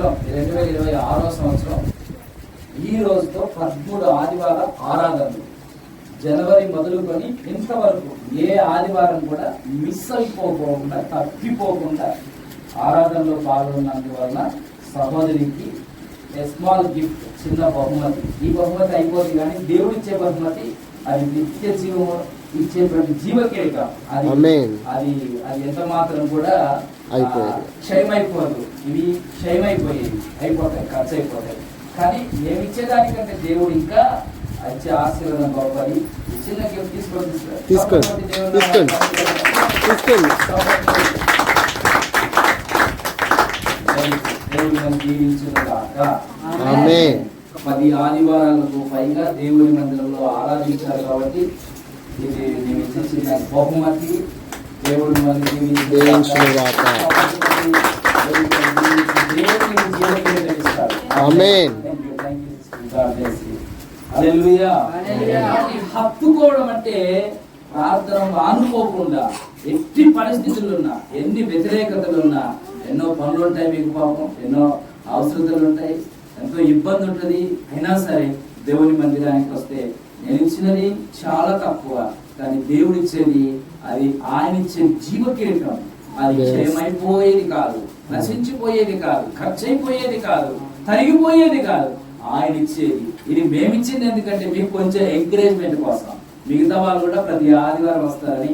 2026 సంవత్సరం ఈ రోజుతో 13 ఆదివార ఆరాధనలు. జనవరి మొదలుకొని ఇంతవరకు ఏ ఆదివారం కూడా మిస్ అయిపోకుండా తప్పిపోకుండా ఆరాధనలో పాల్గొన్నందువలన సహోదరికి స్మాల్ గిఫ్ట్, చిన్న బహుమతి. ఈ బహుమతి అయిపోతుంది కానీ దేవుడిచ్చే బహుమతి అది నిత్య జీవము ఇచ్చేటువంటి జీవకేక. అది అది అది ఎంత మాత్రం కూడా క్షయమైపోదు. ఇవి క్షయమైపోయేవి, అయిపోతాయి, ఖర్చు అయిపోతాయి. కానీ మేము ఇచ్చేదానికంటే దేవుడు ఇంకా ఇచ్చే ఆశీర్వాదం గొప్పది. చిన్న గిఫ్ట్ తీసుకోండి. దేవుడు మనం దీవించుగాక. 10 ఆదివారాలకు పైగా దేవుని మందిరంలో ఆరాధించారు కాబట్టి ఇది మేము ఇచ్చిన బహుమతి. దేవుడు మనకి హత్తుకోవడం అంటే ప్రార్థన ఆనుకోకుండా ఎట్టి పరిస్థితులున్నా, ఎన్ని వ్యతిరేకతలున్నా, ఎన్నో పనులు ఉంటాయి, మీకు పాపం ఎన్నో అవసరతలు ఉంటాయి, ఎంతో ఇబ్బంది ఉంటుంది. అయినా సరే దేవుని మందిరానికి వస్తే నేను ఇచ్చినది చాలా తక్కువ, కానీ దేవుడు ఇచ్చేది అది ఆయన ఇచ్చే జీవ కిరీటం. అది క్షయమైపోయేది కాదు, నశించిపోయేది కాదు, ఖర్చు అయిపోయేది కాదు, తరిగిపోయేది కాదు. ఆయన ఇచ్చేది. ఇది మేమిచ్చింది ఎందుకంటే మీకు కొంచెం ఎంకరేజ్మెంట్ కోసం. మిగతా వాళ్ళు కూడా ప్రతి ఆదివారం వస్తారని